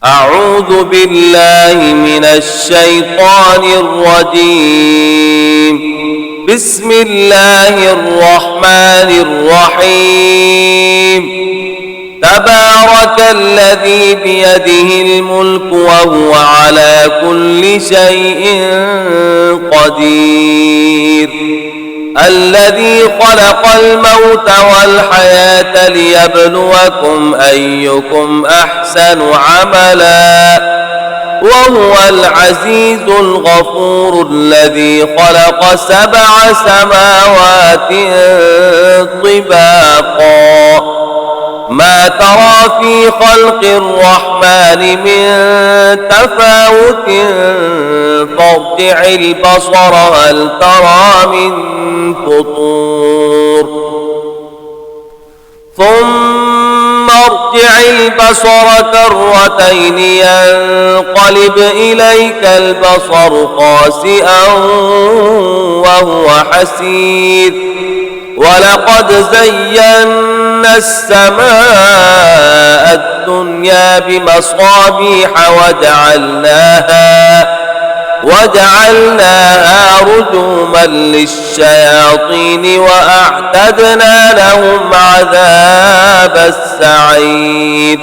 أعوذ بالله من الشيطان الرجيم. بسم الله الرحمن الرحيم. تبارك الذي بيده الملك وهو على كل شيء قدير. الذي خلق الموت والحياة ليبلوكم أيكم أحسن عملا وهو العزيز الغفور. الذي خلق 7 سماوات طباقا ما ترى في خلق الرحمن من تفاوت فارجع البصر هل ترى من فطور ثم ارجع البصر كرتين ينقلب إليك البصر خاسئا وهو حسير. ولقد زينا السماء الدنيا بمصابيح وجعلناها رجوما للشياطين وأعتدنا لهم عذاب السعير.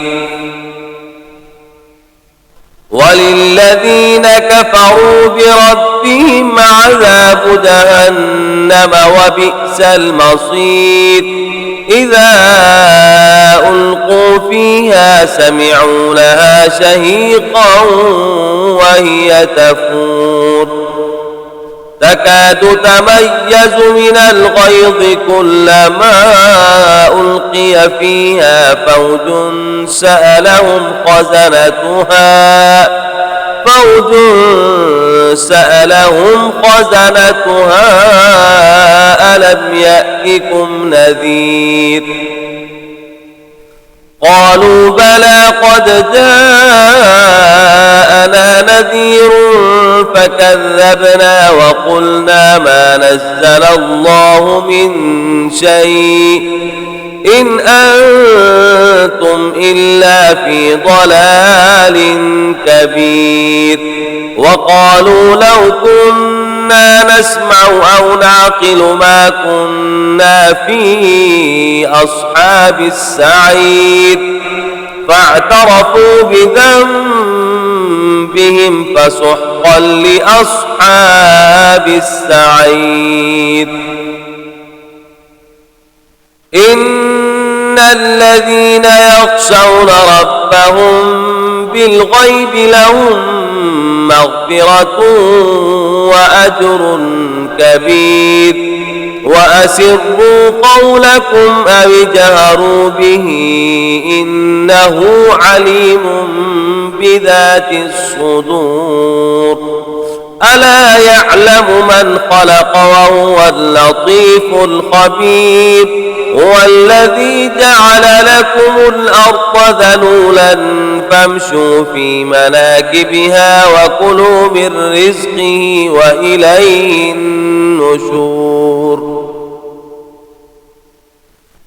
وللذين كفروا بربهم عذاب جهنم وبئس المصير. إذا ألقوا فيها سمعوا لها شهيقا وهي تفور تكاد تميز من الغيظ كلما ألقي فيها فوج سألهم خزنتها ألم يأتكم نذير. قالوا بلى قد جاءنا نذير فكذبنا وقلنا ما نزل الله من شيء إن أنتم إلا في ضلال كبير. وقالوا لو كنا نسمع أو نعقل ما كنا في أصحاب السعير. فاعترفوا بذنبهم فسحقا لأصحاب السعير. إن الذين يخشون ربهم بالغيب لهم مغفرة وأجر كبير. وأسروا قولكم أو اجهروا به إنه عليم بذات الصدور. ألا يعلم من خلق وهو اللطيف الخبير. هو الذي جعل لكم الأرض ذلولا فامشوا في مناكبها وكلوا من رزقه وإليه النشور.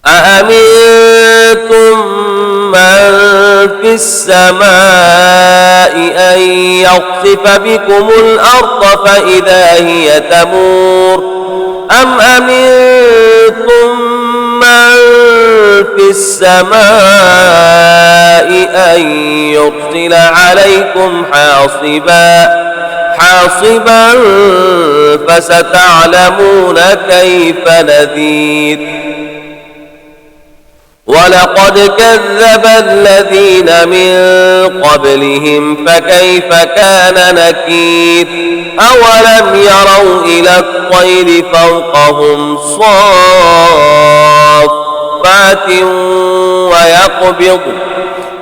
أأمنتم من في السماء أن يخسف بكم الأرض فإذا هي تمور أم أمنتم من في السماء أن يرسل عليكم حاصبا فستعلمون كيف نذير. ولقد كذب الذين من قبلهم فكيف كان نكير. أولم يروا إلى الطير فوقهم صافات ويقبض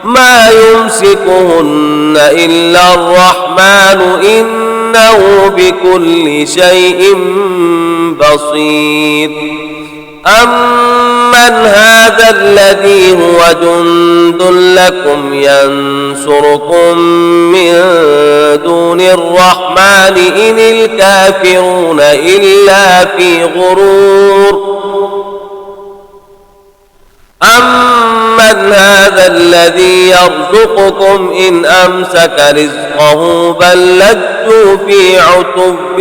ما يمسكهن إلا الرحمن إنه بكل شيء بصير. أمن هذا الذي هو جند لكم ينصركم من دون الرحمن إن الكافرون إلا في غرور. أمن أمن هذا الذي يرزقكم إن أمسك رزقه بل لجوا في عتب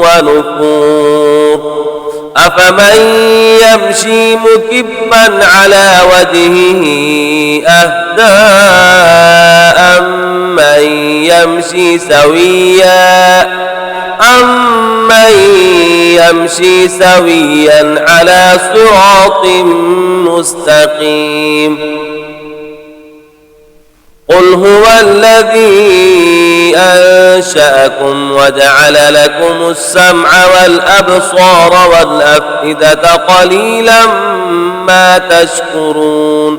ونفور أفمن يمشي مكبا على وجهه أهدى أمن يمشي سويا على صراط مستقيم قل هو الذي أنشأكم وجعل لكم السمع والأبصار والأفئدة قليلا ما تشكرون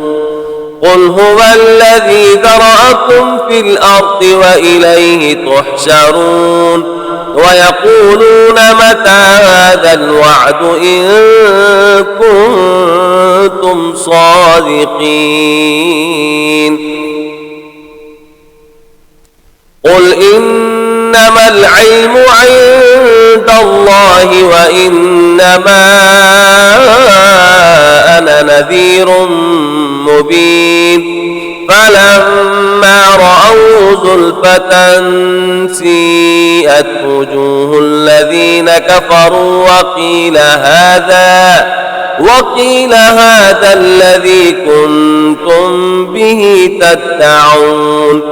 قل هو الذي ذرأكم في الأرض وإليه تحشرون ويقولون متى هذا الوعد إن كنتم صادقين قل إنما العلم عند الله وإنما أنا نذير مبين فلما رأوا زلفة سيئت وجوه الذين كفروا وقيل هذا الذي كنتم به تدعون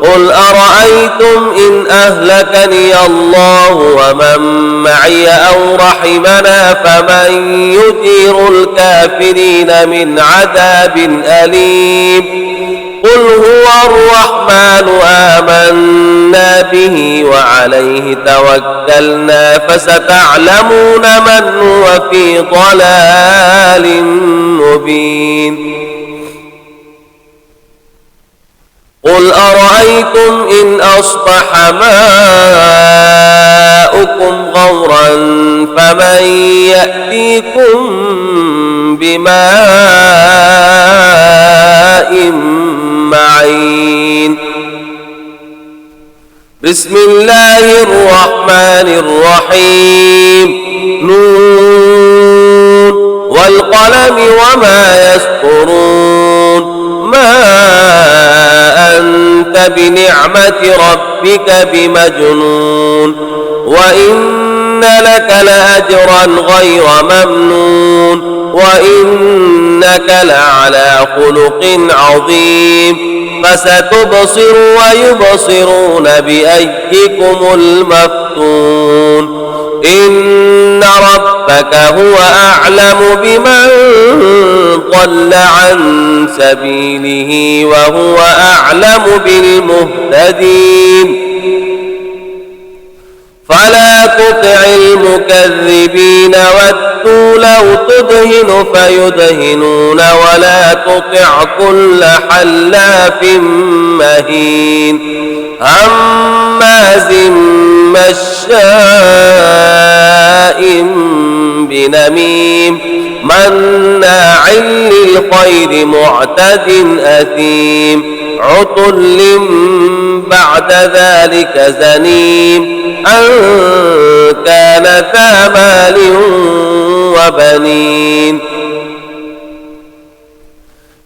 قل أرأيتم إن أهلكني الله ومن معي أو رحمنا فمن يجير الكافرين من عذاب أليم قل هو الرحمن آمنا به وعليه توكلنا فستعلمون من هو في ضلال مبين قل أرأيتم إن أصبح ماؤكم غورا فمن يأتيكم بماء معين بسم الله الرحمن الرحيم نون والقلم وما يسطرون ما أنت بنعمة ربك بمجنون وإن لك لأجرا غير ممنون وإنك لعلى خلق عظيم فستبصر ويبصرون بأيكم المفتون إن ربك هو أعلم بمن ضل عن سبيله وهو أعلم بالمهتدين فلا تطع المكذبين ودوا لو تدهن فيدهنون ولا تطع كل حلاف مهين هماز مشاء بنميم مناع للخير معتد أثيم عتل بعد ذلك زنيم أن كان ذا مال وبنين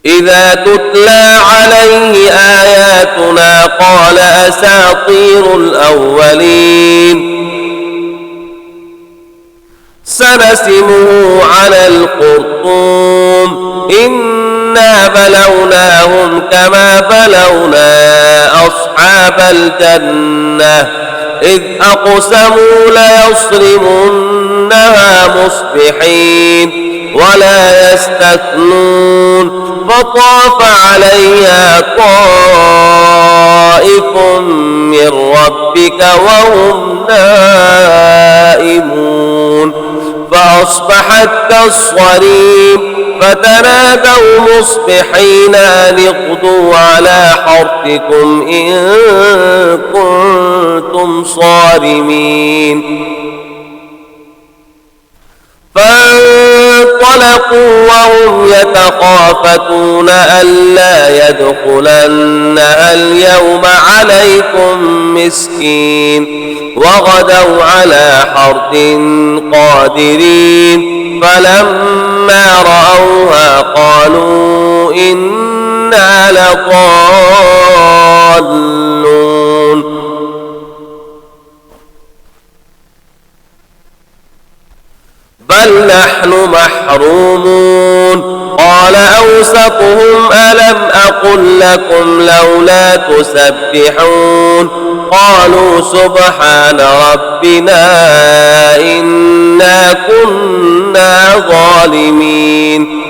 إذا تتلى عليه آياتنا قال أساطير الأولين سنسمه على الخرطوم إنا بلوناهم كما بلونا أصحاب الجنة إذ أقسموا ليصرمنها مصبحين ولا يستثنون فطاف عليها طائف من ربك وهم نائمون فأصبحت كالصريم فتنادوا مصبحين أن اغدوا على حرثكم إن كنتم صارمين فانطلقوا وهم يتخافتون ألا يدخلنها اليوم عليكم مسكين وغدوا على حرد قادرين فلما رأوها قالوا إنا لضالون بل نحن محرومون قال أوسطهم ألم أقل لكم لولا تسبحون قالوا سبحان ربنا إنا كنا ظالمين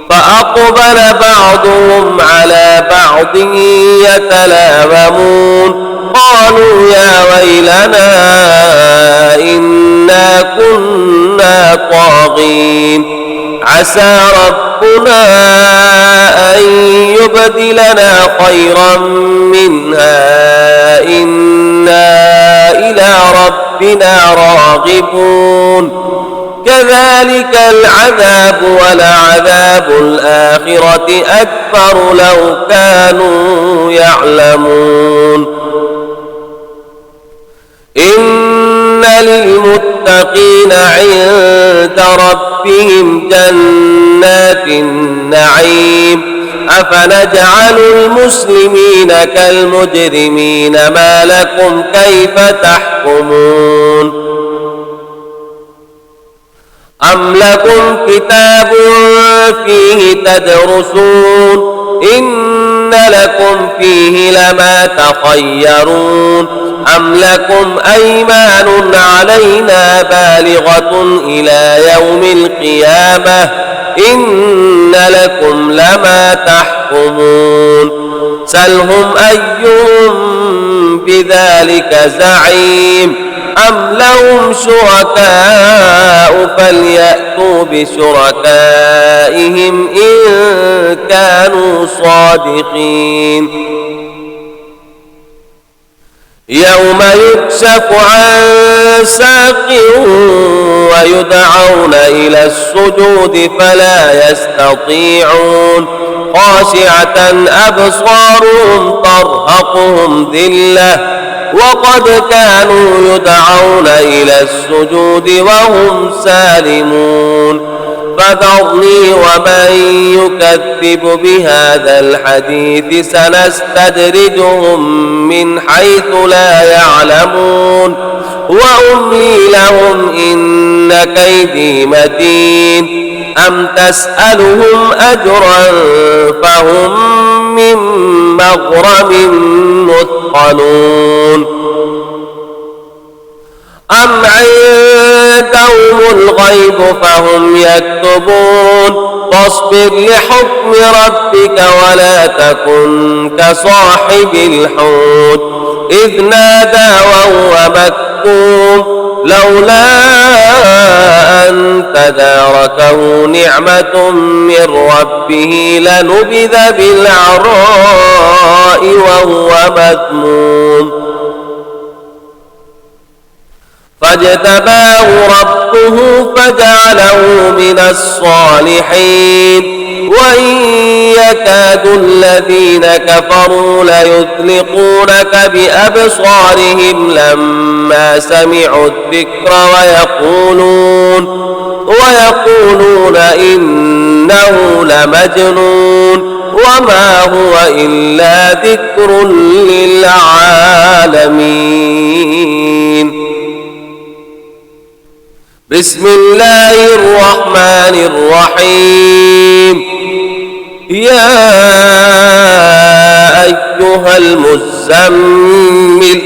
فأقبل بعضهم على بعض يتلاومون قالوا يا ويلنا إنا كنا طاغين عسى ربنا أن يبدلنا خيرا منها إنا إلى ربنا راغبون كذلك العذاب ولعذاب الآخرة أكبر لو كانوا يعلمون إن للمتقين عند ربهم جنات النعيم أفنجعل المسلمين كالمجرمين ما لكم كيف تحكمون أم لكم كتاب فيه تدرسون إن لكم فيه لما تخيرون أم لكم أيمان علينا بالغة إلى يوم القيامة إن لكم لما تحكمون سلهم أيهم بذلك زعيم أم لهم شركاء فليأتوا بشركائهم إن كانوا صادقين يوم يكشف عن ساق ويدعون إلى السجود فلا يستطيعون خاشعة أبصارهم ترهقهم ذلة وقد كانوا يدعون إلى السجود وهم سالمون فذرني ومن يكذب بهذا الحديث سنستدرجهم من حيث لا يعلمون وأملي لهم إن كيدي متين أم تسألهم أجرا فهم من مغرم مثقلون أم عندهم الغيب فهم يكتبون فاصبر لحكم ربك ولا تكن كصاحب الحوت إذ نادى وهو مكتوم لولا أن تداركه نعمة من ربه لنبذ بالعراء وهو مذموم فاجتباه ربه فجعله من الصالحين وإن يكاد الذين كفروا ليزلقونك بأبصارهم لما سمعوا الذكر ويقولون إنه لمجنون وما هو إلا ذكر للعالمين بسم الله الرحمن الرحيم يا أيها المزمل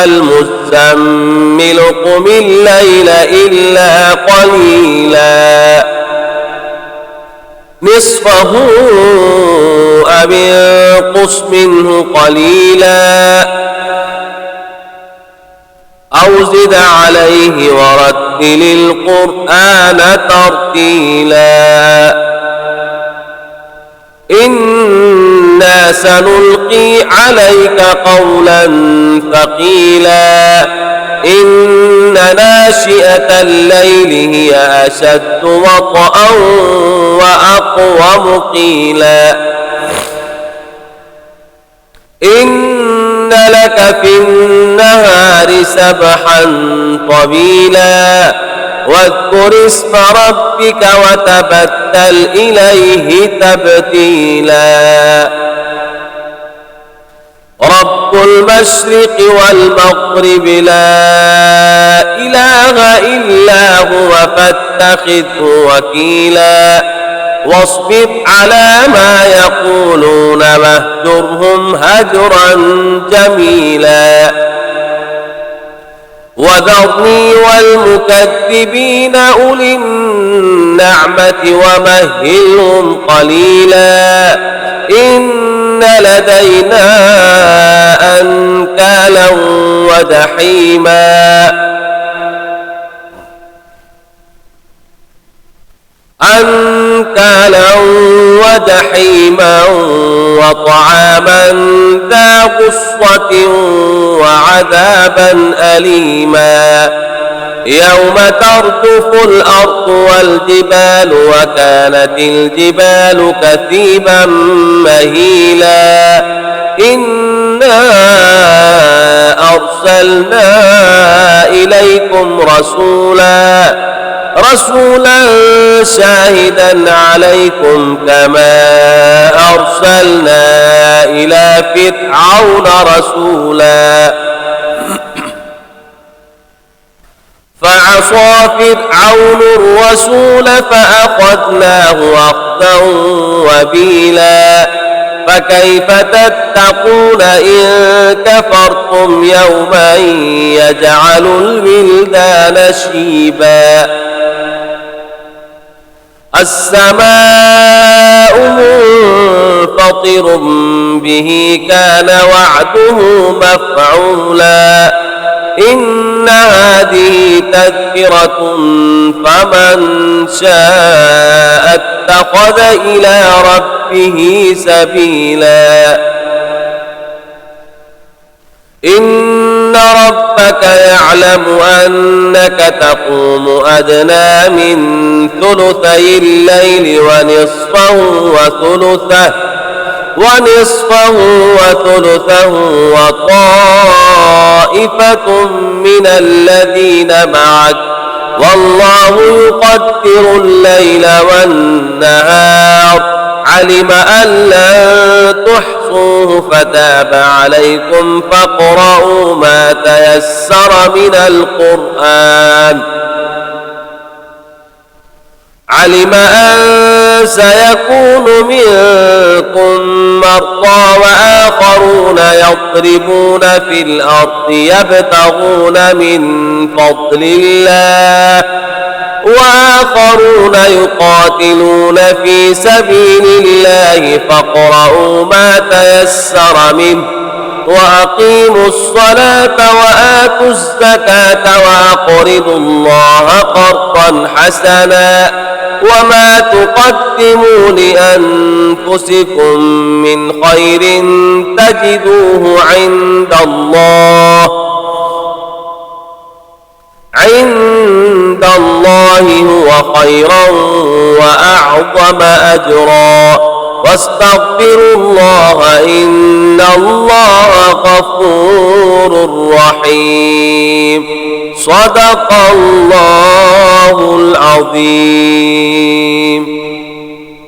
المزمل قم الليل إلا قليلا نصفه أو انقص منه قليلا أو زد عليه ورتل القرآن ترتيلا إنا سنلقي عليك قولا ثقيلا إن ناشئة الليل هي أشد وطئا وأقوم قيلا إن لك في النهار سبحا طويلا واذكر اسم ربك وتبتل إليه تبتيلا رب المشرق والمغرب لا إله إلا هو فاتخذه وكيلا واصبر على ما يقولون واهجرهم هجرا جميلا وذرني والمكذبين أولي النعمة ومهلهم قليلا إن لدينا أنكالا وجحيما وطعاما ذا غصة وعذابا أليما يوم ترجف الأرض والجبال وكانت الجبال كثيبا مهيلا إنا أرسلنا إليكم رسولا شاهدا عليكم كما أرسلنا إلى فرعون رسولا فعصى فرعون الرسول فأخذناه أخذا وبيلا فكيف تتقون إن كفرتم يوما يجعل الولدان شيبا السماء منفطر به كان وعده مفعولا إن هذه تذكرة فمن شاء اتخذ إلى ربه سبيلا إن ربك يعلم أنك تقوم أدنى من ثلثي الليل ونصفه وثلثه وطائفة من الذين معك والله يقدر الليل والنهار علم أن لن تحصوه فتاب عليكم فاقرؤوا ما تيسر من القرآن علم أن سيكون منكم مرضى وآخرون يضربون في الأرض يبتغون من فضل الله وآخرون يقاتلون في سبيل الله فاقرؤوا ما تيسر منه وأقيموا الصلاة وآتوا الزكاة وأقرضوا الله قرضا حسنا وما تقدموا لأنفسكم من خير تجدوه عند الله هو خيرا وأعظم أجرا واستغفروا الله إن الله غفور رحيم صدق الله العظيم.